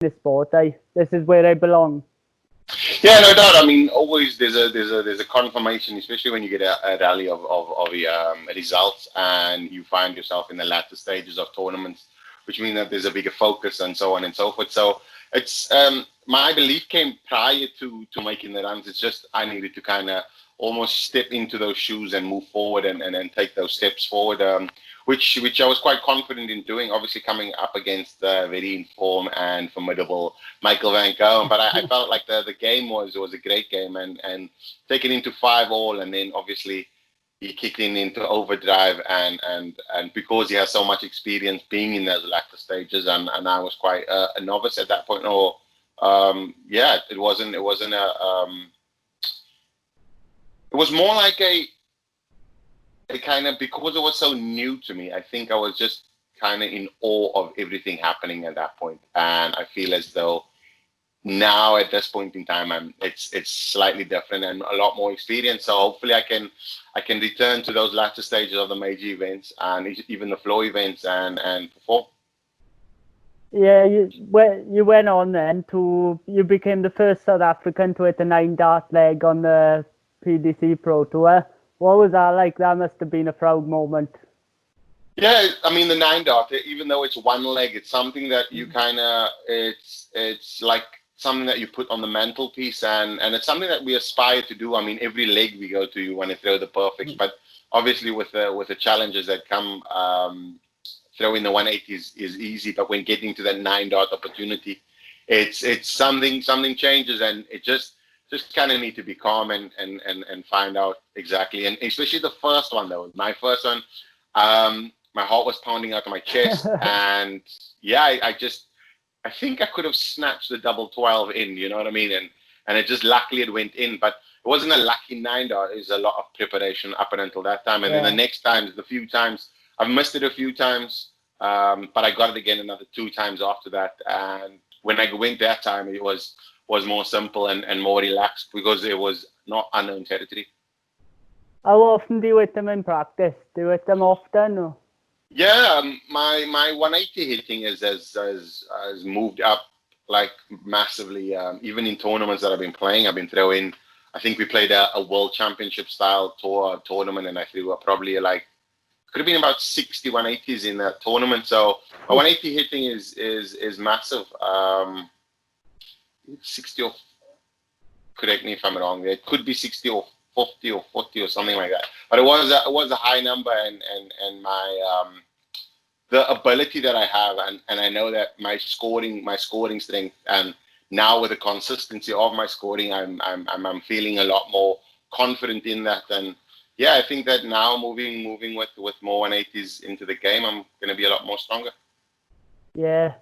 this sport. This is where I belong. Yeah, no doubt. I mean, always there's a confirmation, especially when you get a rally of results and you find yourself in the latter stages of tournaments, which means that there's a bigger focus and so on and so forth. So it's my belief came prior to making the runs. It's just I needed to kind of almost step into those shoes and move forward and take those steps forward. Which I was quite confident in doing. Obviously, coming up against very informed and formidable Michael Van Gerwen, but I felt like the game was a great game and taken into 5-all, and then obviously he kicked into overdrive and because he has so much experience being in those latter stages, and I was quite a novice at that point. Or it wasn't it was more like a kind of, because it was so new to me, I think I was just kind of in awe of everything happening at that point. And I feel as though now at this point in time, it's slightly different and a lot more experience. So hopefully I can return to those latter stages of the major events and even the floor events and perform. Yeah, you went on then you became the first South African to hit a 9-dart leg on the PDC Pro Tour. What was that like? That must have been a proud moment. Yeah, I mean the 9-dart, even though it's one leg, it's something that you kind of it's like something that you put on the mantelpiece, and it's something that we aspire to do. I mean, every leg we go to, you want to throw the perfect, but obviously with the challenges that come, throwing the 180 is easy, but when getting to that 9-dart opportunity, it's something changes, and it just kind of need to be calm and find out exactly. And especially the first one, though. My first one, my heart was pounding out of my chest. And yeah, I think I could have snatched the double 12 in, you know what I mean? And it just luckily it went in. But it wasn't a lucky 9-dart. It was a lot of preparation up until that time. And then the next times, the few times, I've missed it a few times, but I got it again another 2 times after that. And when I went that time, it was more simple and more relaxed because it was not unknown territory. How often do you hit them in practice? Do you hit them often? Or? Yeah, my 180 hitting has moved up like massively. Even in tournaments that I've been playing, I've been throwing. I think we played a world championship style tournament, and I threw probably like could have been about 60 180s in that tournament. So my 180 hitting is massive. 60 or correct me if I'm wrong. It could be 60 or 50 or 40 or something like that. But it was a high number, and my the ability that I have, and I know that my scoring strength, and now with the consistency of my scoring, I'm feeling a lot more confident in that. And yeah, I think that now moving with more 180s into the game, I'm going to be a lot more stronger. Yeah.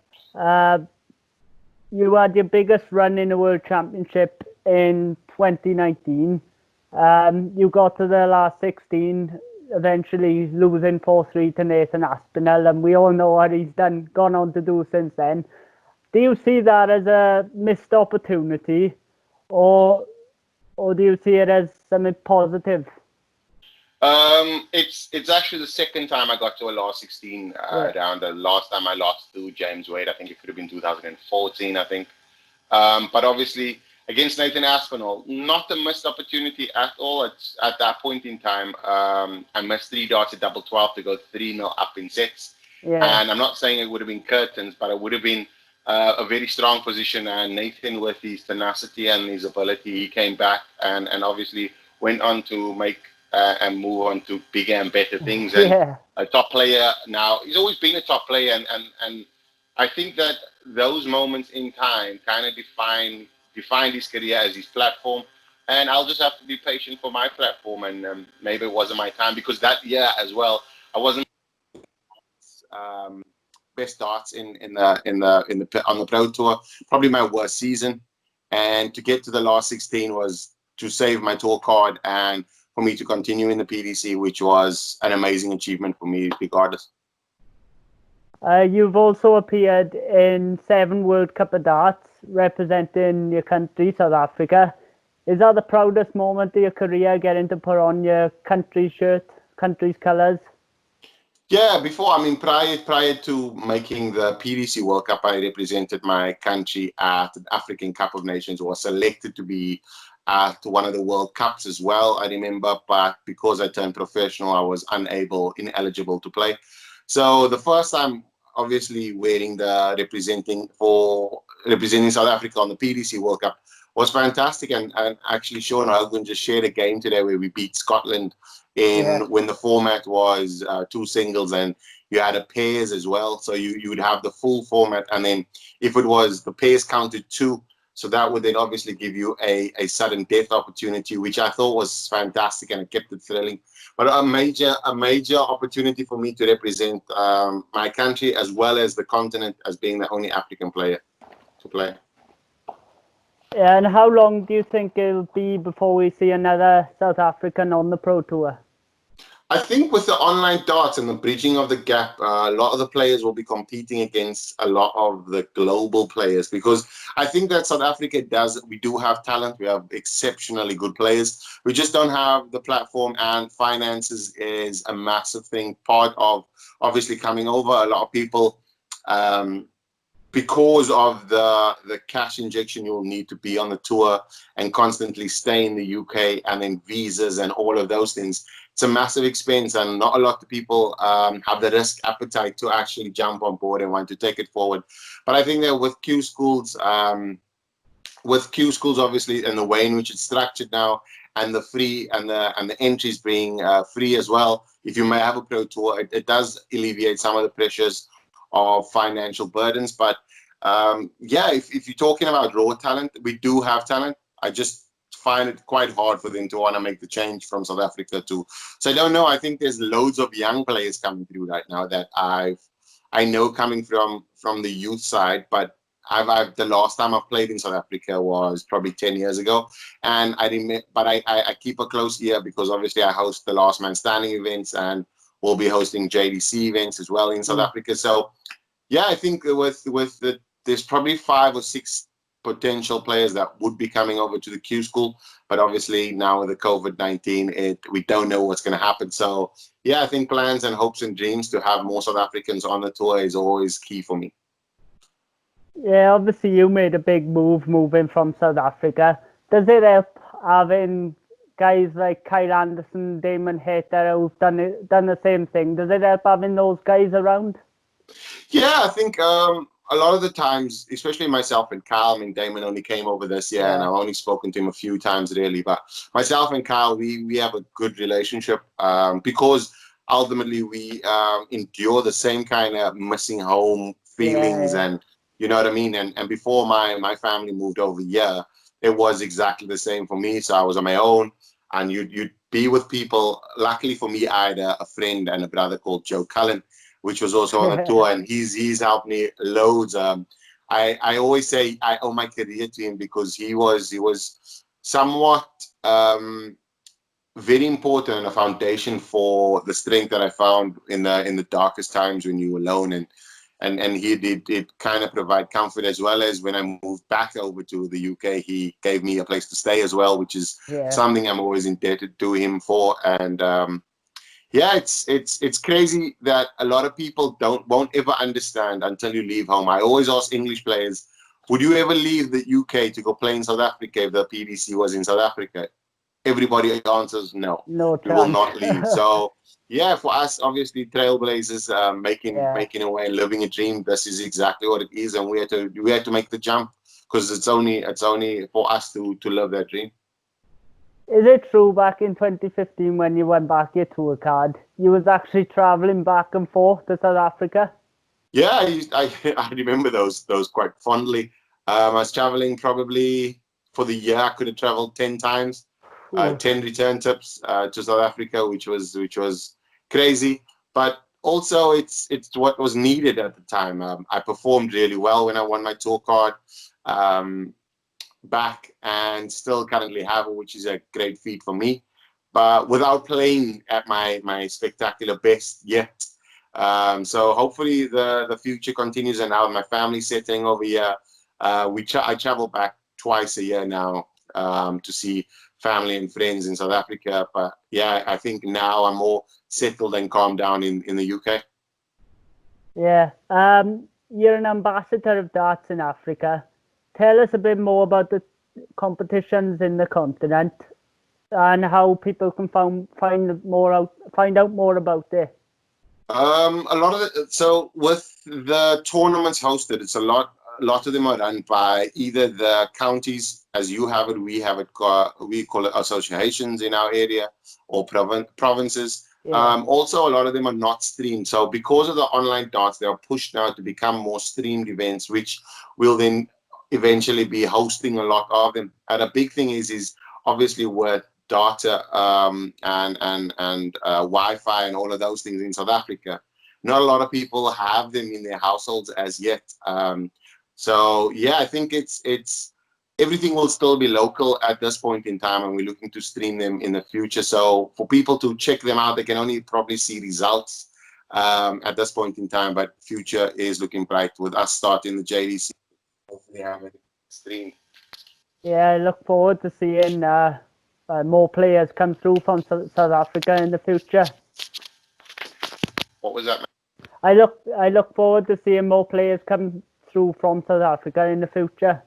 You had your biggest run in the World Championship in 2019. You got to the last 16, eventually losing 4-3 to Nathan Aspinall, and we all know what he's gone on to do since then. Do you see that as a missed opportunity, or do you see it as something positive? It's actually the second time I got to a last 16 round. The last time I lost to James Wade, I think it could have been 2014, I think. But obviously against Nathan Aspinall, not a missed opportunity at all. At that point in time, I missed 3 darts at double 12 to go 3-0 up in sets. Yeah. And I'm not saying it would have been curtains, but it would have been a very strong position. And Nathan, with his tenacity and his ability, he came back and obviously went on to make and move on to bigger and better things. And a top player now. He's always been a top player, and I think that those moments in time kind of defined his career as his platform. And I'll just have to be patient for my platform, and maybe it wasn't my time, because that year as well, I wasn't best darts on the Pro Tour. Probably my worst season, and to get to the last 16 was to save my tour card and for me to continue in the PDC, which was an amazing achievement for me, regardless. You've also appeared in 7 World Cup of Darts, representing your country, South Africa. Is that the proudest moment of your career, getting to put on your country's shirt, country's colours? Yeah, before, I mean, prior to making the PDC World Cup, I represented my country at the African Cup of Nations, was selected to be at one of the World Cups as well, I remember, but because I turned professional, I was ineligible to play. So the first time, obviously, wearing the representing South Africa on the PDC World Cup was fantastic. And actually, Sean Hogan just shared a game today where we beat Scotland Yeah. in when the format was two singles and you had a pairs as well. So you would have the full format, and then if it was the pairs counted two, so that would then obviously give you a sudden death opportunity, which I thought was fantastic and it kept it thrilling. But a major opportunity for me to represent my country as well as the continent as being the only African player to play. And how long do you think it'll be before we see another South African on the Pro Tour? I think with the online darts and the bridging of the gap, a lot of the players will be competing against a lot of the global players, because I think that South Africa we do have talent. We have exceptionally good players. We just don't have the platform, and finances is a massive thing. Part of obviously coming over, a lot of people, um, because of the cash injection you'll need to be on the tour and constantly stay in the UK, and then visas and all of those things. It's a massive expense, and not a lot of people have the risk appetite to actually jump on board and want to take it forward. But I think that with Q schools, obviously, and the way in which it's structured now, and the free and the entries being free as well, if you may have a pro tour, it does alleviate some of the pressures of financial burdens. But yeah, if you're talking about raw talent, we do have talent. I just find it quite hard for them to want to make the change from South Africa to. So I don't know. I think there's loads of young players coming through right now that I know coming from the youth side, but I've the last time I've played in South Africa was probably 10 years ago, and I didn't. But I keep a close ear because obviously I host the Last Man Standing events, and we'll be hosting JDC events as well in South Africa. So yeah, I think there's probably 5 or 6 potential players that would be coming over to the Q school, but obviously now with the COVID-19, we don't know what's going to happen. So yeah, I think plans and hopes and dreams to have more South Africans on the tour is always key for me. Yeah, obviously you made a big move moving from South Africa. Does it help having guys like Kyle Anderson, Damon Hayter who've done the same thing? Does it help having those guys around? Yeah, I think a lot of the times, especially myself and Kyle, I mean, Damon only came over this year, and I've only spoken to him a few times really. But myself and Kyle, we have a good relationship because ultimately we endure the same kind of missing home feelings, and you know what I mean. And before my family moved over here, it was exactly the same for me. So I was on my own, and you'd be with people. Luckily for me, I had a friend and a brother called Joe Cullen, which was also on the tour, and he's helped me loads. I always say I owe my career to him because he was somewhat very important and a foundation for the strength that I found in the darkest times when you were alone, and he did kind of provide comfort, as well as when I moved back over to the UK, he gave me a place to stay as well, which is something I'm always indebted to him for. And yeah, it's crazy that a lot of people won't ever understand until you leave home. I always ask English players, would you ever leave the UK to go play in South Africa if the PDC was in South Africa? Everybody answers no. No We will chance. not leave. So yeah, for us, obviously, trailblazers, making a way, living a dream. This is exactly what it is, and we had to make the jump because it's only for us to live that dream. Is it true back in 2015 when you went back your tour card, you was actually travelling back and forth to South Africa? Yeah, I remember those quite fondly. I was traveling probably for the year. I could have traveled 10 times, 10 return trips to South Africa, which was crazy. But also, it's what was needed at the time. I performed really well when I won my tour card back, and still currently have it, which is a great feat for me. But without playing at my spectacular best yet. So hopefully the future continues, and now my family's settling over here. I travel back twice a year now to see family and friends in South Africa. But yeah, I think now I'm more settled and calmed down in the UK. Yeah. You're an ambassador of darts in Africa. Tell us a bit more about the competitions in the continent and how people can find out more about it. A lot of it. So with the tournaments hosted, it's a lot of them are run by either the counties, as you have it, we have it. We call it associations in our area, or provinces. Yeah. Also, a lot of them are not streamed. So because of the online darts, they are pushed now to become more streamed events, which will then eventually be hosting a lot of them. And a big thing is obviously with data and Wi-Fi and all of those things in South Africa, not a lot of people have them in their households as yet. So yeah, I think it's everything will still be local at this point in time, and we're looking to stream them in the future. So for people to check them out, they can only probably see results at this point in time, but future is looking bright with us starting the JDC. Hopefully have it streamed. Yeah, I look forward to seeing more players come through from South Africa in the future. What was that, man? I look forward to seeing more players come through from South Africa in the future.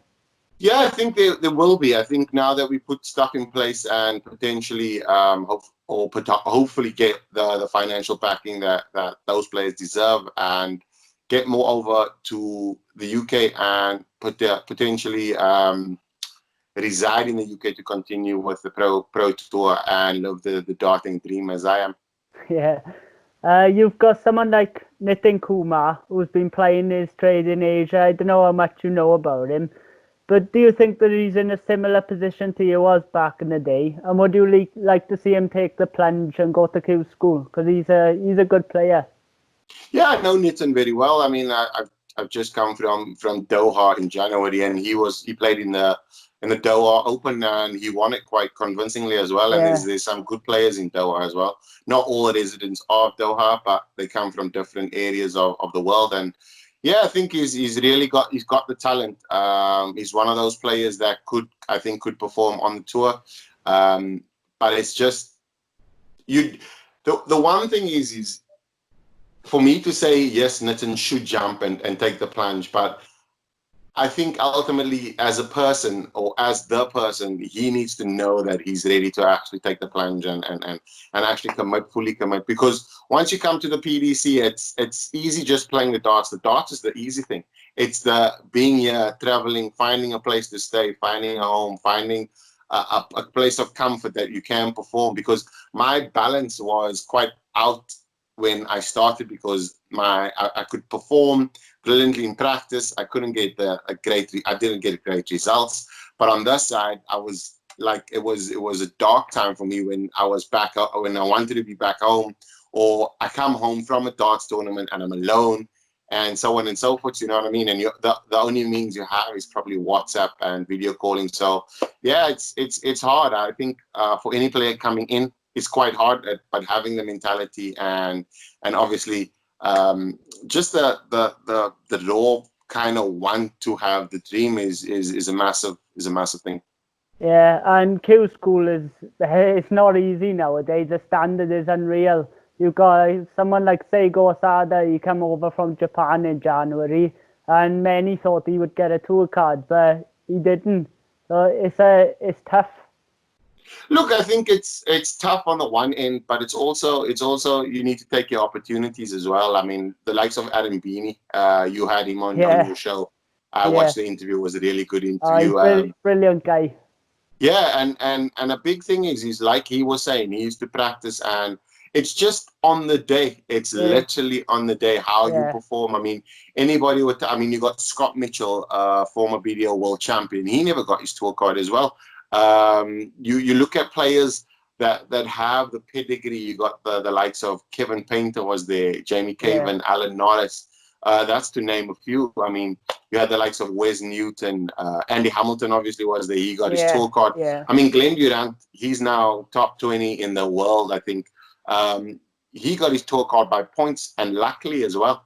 Yeah, I think there will be. I think now that we put stuff in place and potentially hopefully get the financial backing that those players deserve, and get more over to the UK and potentially reside in the UK to continue with the pro tour and live the darting dream as I am. Yeah. You've got someone like Nitin Kumar, who's been playing his trade in Asia. I don't know how much you know about him, but do you think that he's in a similar position to you was back in the day? And would you like to see him take the plunge and go to Q School? Because he's a good player. Yeah, I know Nitin very well. I mean, I've just come from Doha in January, and he played in the Doha Open, and he won it quite convincingly as well. And there's some good players in Doha as well. Not all the residents of Doha, but they come from different areas of the world. And yeah, I think he's got the talent. He's one of those players that I think could perform on the tour. But it's just the one thing is for me to say yes, Nitin should jump and take the plunge, but I think ultimately, as a person or as the person, he needs to know that he's ready to actually take the plunge and actually fully commit. Because once you come to the PDC, it's easy just playing the darts. The darts is the easy thing. It's the being here, traveling, finding a place to stay, finding a home, finding a place of comfort that you can perform. Because my balance was quite out when I started, because I could perform brilliantly in practice. I couldn't get I didn't get great results. But on this side, I was like, it was a dark time for me when I was when I wanted to be back home, or I come home from a darts tournament and I'm alone, and so on and so forth. You know what I mean? And the only means you have is probably WhatsApp and video calling. So yeah, it's hard. I think for any player coming in, it's quite hard, but having the mentality and obviously just the raw kind of want to have the dream is a massive thing. Yeah, and Q School it's not easy nowadays. The standard is unreal. You've got someone like Seigo Osada. He came over from Japan in January, and many thought he would get a tour card, but he didn't. So it's tough. Look, I think it's tough on the one end, but it's also you need to take your opportunities as well. I mean, the likes of Adam Beanie, you had him on your show. I watched the interview; it was a really good interview. Brilliant guy. Yeah, and a big thing is like he was saying, he used to practice, and it's just on the day. It's literally on the day how you perform. I mean, anybody with, I mean, you got Scott Mitchell, former BDO world champion. He never got his tour card as well. You look at players that have the pedigree. You got the likes of Kevin Painter was there, Jamie Caven, Alan Norris. That's to name a few. I mean, you had the likes of Wes Newton, Andy Hamilton obviously was there. He got his tour card. Yeah. I mean, Glenn Durant, he's now top 20 in the world, I think. He got his tour card by points and luckily as well.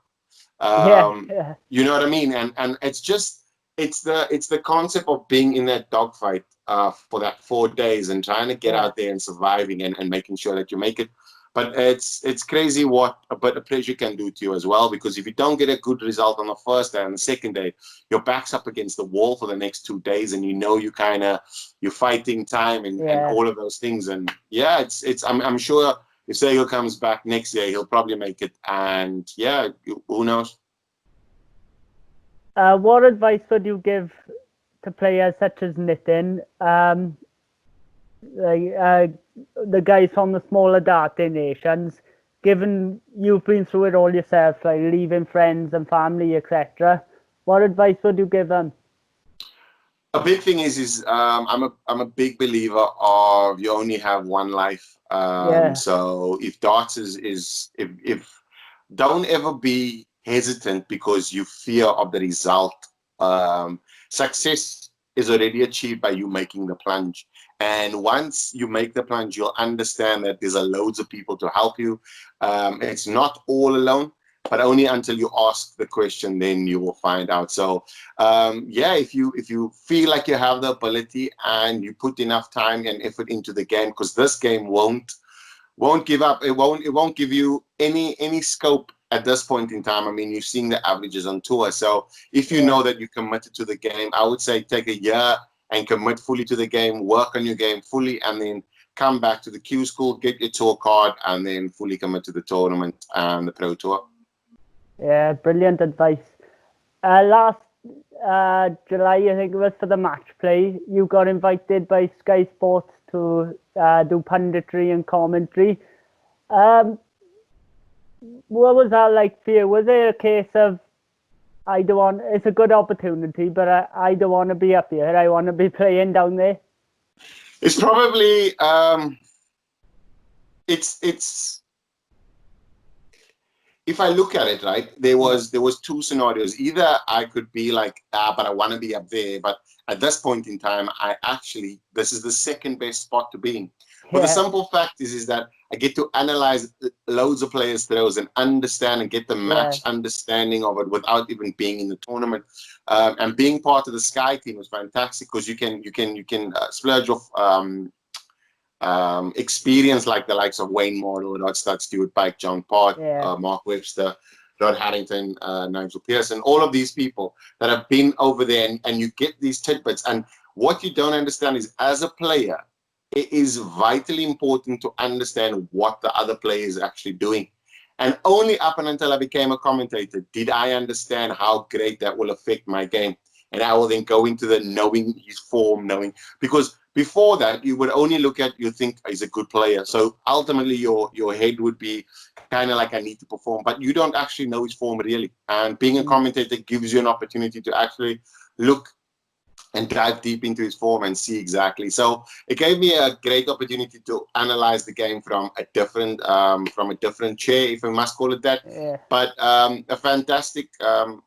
You know what I mean? And it's just it's the concept of being in that dogfight for that 4 days and trying to get out there and surviving and making sure that you make it. But it's crazy what a bit of pressure can do to you as well, because if you don't get a good result on the first day and the second day, your back's up against the wall for the next 2 days, and you're fighting time and all of those things. And yeah, I'm sure if Sergio comes back next year, he'll probably make it. And yeah, who knows? What advice would you give to players such as Nitin? The guys from the smaller darting nations, given you've been through it all yourself, like leaving friends and family, etc., what advice would you give them? A big thing is I'm a big believer of you only have one life. So if darts is if don't ever be hesitant because you fear of the result. Success is already achieved by you making the plunge. And once you make the plunge, you'll understand that there's loads of people to help you. It's not all alone, but only until you ask the question, then you will find out. So, if you feel like you have the ability and you put enough time and effort into the game, because this game won't give up. It won't give you any scope at this point in time. I mean, you're seeing the averages on tour. So if you know that you're committed to the game, I would say take a year and commit fully to the game, work on your game fully, and then come back to the Q School, get your tour card, and then fully commit to the tournament and the Pro Tour. Yeah, brilliant advice. Last July, I think it was, for the match play, you got invited by Sky Sports to do punditry and commentary. What was that like for you? Was it a case of, it's a good opportunity, but I don't want to be up here. I want to be playing down there? It's probably, it's, if I look at it, right, there was 2 scenarios. Either I could be like, but I want to be up there. But at this point in time, this is the second best spot to be in. But the simple fact is that I get to analyze loads of players' throws and understand and get the match understanding of it without even being in the tournament. And being part of the Sky team was fantastic, because you can splurge off experience like the likes of Wayne Mardle, Rod Studd, Stuart Pike, John Part, Mark Webster, Rod Harrington, Nigel Pearson, all of these people that have been over there, and you get these tidbits. And what you don't understand is, as a player, it is vitally important to understand what the other player is actually doing. And only up and until I became a commentator did I understand how great that will affect my game. And I will then go into the knowing his form, because before that, you would only look at, you think he's a good player. So ultimately your head would be kind of like, I need to perform, but you don't actually know his form really. And being a commentator gives you an opportunity to actually look and dive deep into his form and see exactly. So it gave me a great opportunity to analyze the game from a different chair, if I must call it that. But a fantastic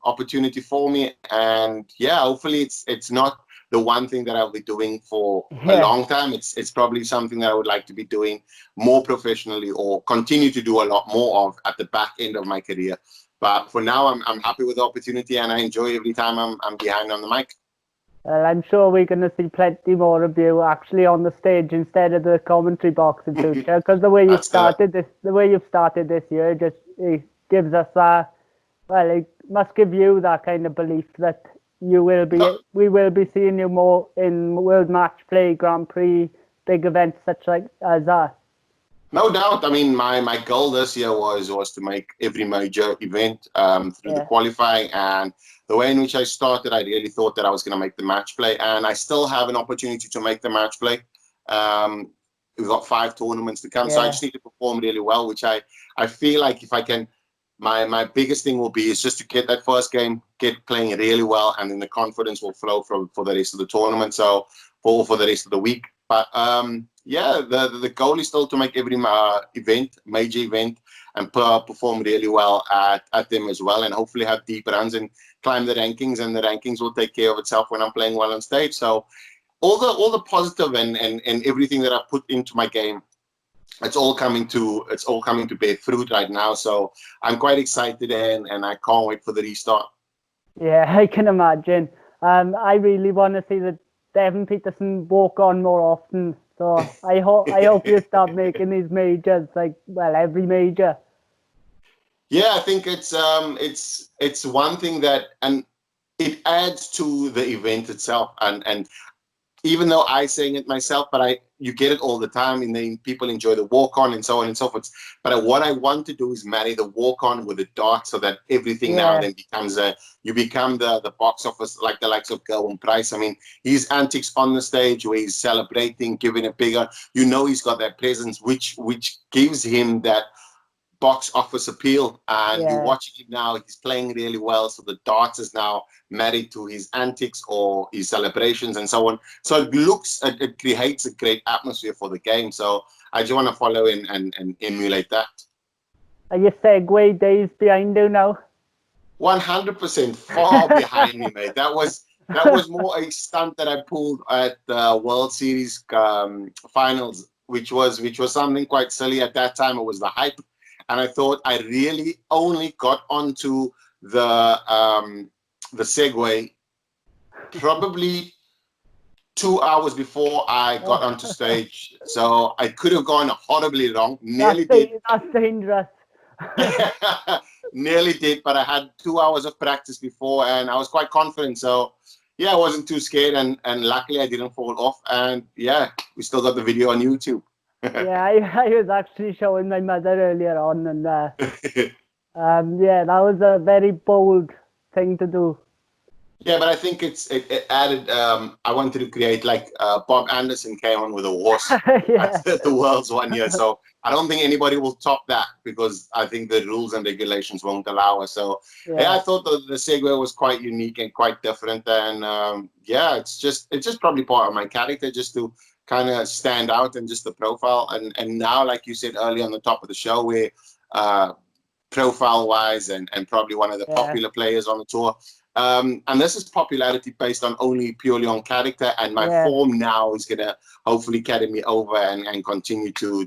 opportunity for me. And hopefully it's not the one thing that I'll be doing for a long time. It's probably something that I would like to be doing more professionally, or continue to do a lot more of at the back end of my career. But for now, I'm happy with the opportunity, and I enjoy every time I'm behind on the mic. Well, I'm sure we're going to see plenty more of you actually on the stage instead of the commentary box in future, because the way you've started this year, it gives us it must give you that kind of belief that we will be seeing you more in World Match Play, Grand Prix, big events such as that. No doubt. I mean, my goal this year was to make every major event through the qualifying, and the way in which I started, I really thought that I was going to make the match play, and I still have an opportunity to make the match play. We've got 5 tournaments to come, so I just need to perform really well, which I feel like if I can, my biggest thing will be is just to get that first game, get playing really well, and then the confidence will flow for the rest of the tournament, so for the rest of the week. But the goal is still to make every major event, and perform really well at them as well, and hopefully have deep runs and climb the rankings, and the rankings will take care of itself when I'm playing well on stage. So all the positive and everything that I put into my game, it's all coming to bear fruit right now. So I'm quite excited, and I can't wait for the restart. Yeah, I can imagine. I really want to see the Devon Peterson walk on more often So I hope you start making these majors, like, well, every major. Yeah, I think it's one thing that, and it adds to the event itself, and even though I sing it myself, but you get it all the time, and then people enjoy the walk on and so on and so forth. But what I want to do is marry the walk on with the dart, so that everything now then becomes you become the box office, like the likes of Gerwin Price. I mean, his antics on the stage where he's celebrating, giving it bigger. He's got that presence, which gives him that box office appeal, and you're watching him now. He's playing really well, so the darts is now married to his antics or his celebrations and so on. So it creates a great atmosphere for the game. So I just want to follow in and emulate that. Are your Segway days behind you now? 100% far behind me, mate. That was more a stunt that I pulled at the World Series finals, which was something quite silly at that time. It was the hype. And I thought I really only got onto the Segway probably 2 hours before I got onto stage. So I could have gone horribly wrong. Nearly did. That's dangerous. Nearly did, but I had 2 hours of practice before, and I was quite confident. So yeah, I wasn't too scared, and luckily I didn't fall off. And yeah, we still got the video on YouTube. Yeah, I was actually showing my mother earlier on, and yeah, that was a very bold thing to do. Yeah, but I think it added. I wanted to create like Bob Anderson came on with a horse at the Worlds one year, so I don't think anybody will top that, because I think the rules and regulations won't allow us. So yeah, I thought the Segway was quite unique and quite different, and yeah, it's just probably part of my character, just to kind of stand out, and just the profile. And now, like you said earlier on the top of the show, we're profile wise and probably one of the popular players on the tour. And this is popularity based on purely on character, and my form now is gonna hopefully carry me over and continue to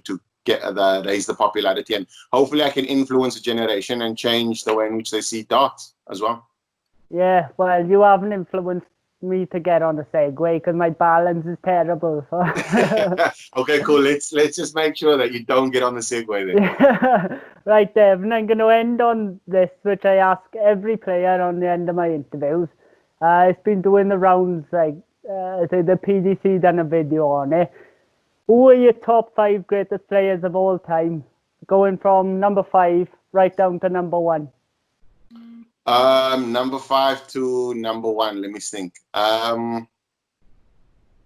raise the popularity, and hopefully I can influence a generation and change the way in which they see darts as well. Yeah, well, you haven't influenced me to get on the Segway, because my balance is terrible. So. Okay, cool. Let's just make sure that you don't get on the Segway then. Right, Devin, I'm going to end on this, which I ask every player on the end of my interviews. It's been doing the rounds, like the PDC done a video on it. Who are your top 5 greatest players of all time, going from number 5 right down to number 1? Number 5 to number 1. Let me think.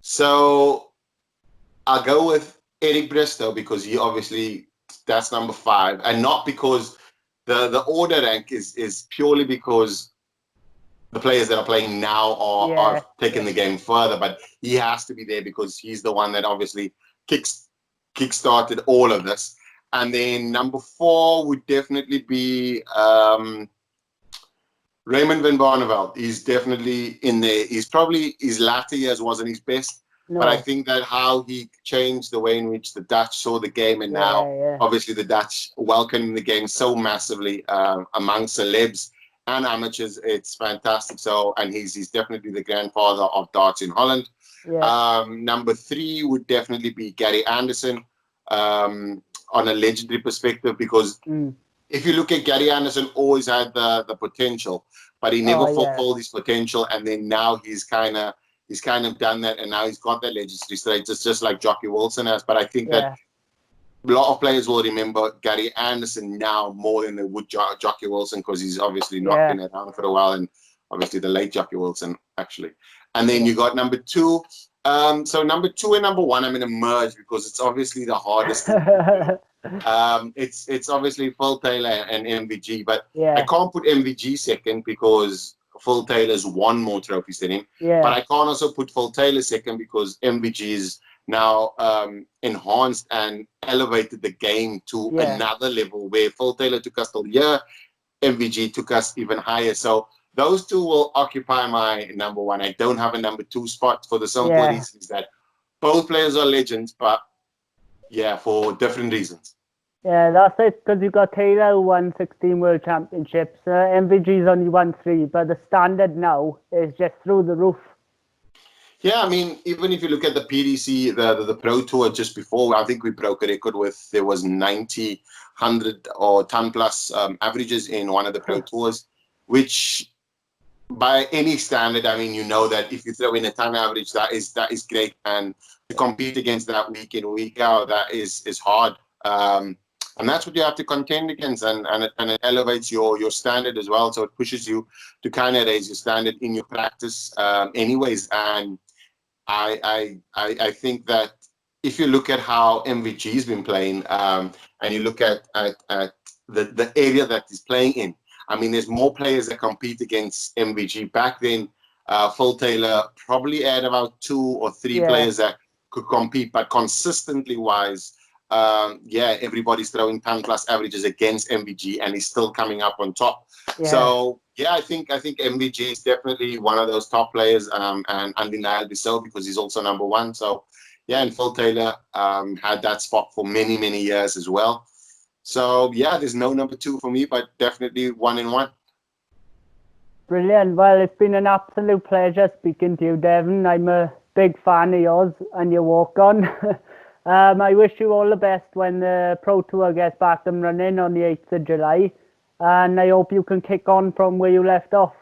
So I'll go with Eric Bristow, because that's number 5, and not because the order rank is purely because the players that are playing now are taking the game further, but he has to be there because he's the one that obviously kick-started all of this. And then number 4 would definitely be Raymond van Barneveld. He's definitely in there. He's probably, his latter years wasn't his best, but I think that how he changed the way in which the Dutch saw the game, and now obviously the Dutch welcoming the game so massively among celebs and amateurs, it's fantastic. So, and he's definitely the grandfather of darts in Holland. Number 3 would definitely be Gary Anderson, on a legendary perspective, because if you look at Gary Anderson, always had the potential, but he never fulfilled his potential. And then now he's kind of done that, and now he's got that legendary status, just like Jocky Wilson has. But I think that a lot of players will remember Gary Anderson now more than they would Jocky Wilson, because he's obviously not been around for a while, and obviously the late Jocky Wilson, actually. And then you got number 2. So number 2 and number 1, I'm going to merge, because it's obviously the hardest thing to do. It's obviously Phil Taylor and MVG, but I can't put MVG second because Phil Taylor's won more trophies than him. But I can't also put Phil Taylor second because MVG is now enhanced and elevated the game to another level, where Phil Taylor took us till here, MVG took us even higher. So those 2 will occupy my number 1. I don't have a number 2 spot for the simple reasons that both players are legends, but for different reasons. Yeah, that's it, because you got Taylor who won 16 World Championships. MVG's only won 3, but the standard now is just through the roof. Yeah, I mean, even if you look at the PDC, the Pro Tour just before, I think we broke a record with, there was 90, 100 or ton plus averages in one of the Pro Tours, which by any standard, I mean, you know that if you throw in a ton average, that is great. And to compete against that week in, week out, that is hard. And that's what you have to contend against, and it elevates your standard as well. So it pushes you to kind of raise your standard in your practice anyways. And I think that if you look at how MVG's been playing, and you look at the area that he's playing in, I mean, there's more players that compete against MVG. Back then, Phil Taylor probably had about 2 or 3 players that could compete, but consistently wise, everybody's throwing ton plus averages against MVG, and he's still coming up on top. Yeah. So yeah, I think MVG is definitely one of those top players, and undeniably so, because he's also number 1. So yeah, and Phil Taylor had that spot for many, many years as well. So yeah, there's no number 2 for me, but definitely 1 in 1. Brilliant. Well, it's been an absolute pleasure speaking to you, Devon. I'm a big fan of yours and your walk on. I wish you all the best when the Pro Tour gets back and running on the 8th of July. And I hope you can kick on from where you left off.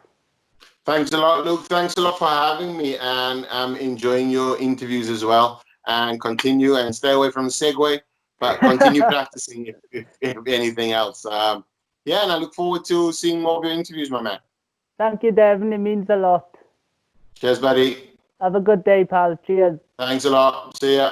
Thanks a lot, Luke. Thanks a lot for having me, and I'm enjoying your interviews as well. And continue and stay away from the Segway, but continue practicing if anything else. And I look forward to seeing more of your interviews, my man. Thank you, Devon. It means a lot. Cheers, buddy. Have a good day, pal. Cheers. Thanks a lot. See ya.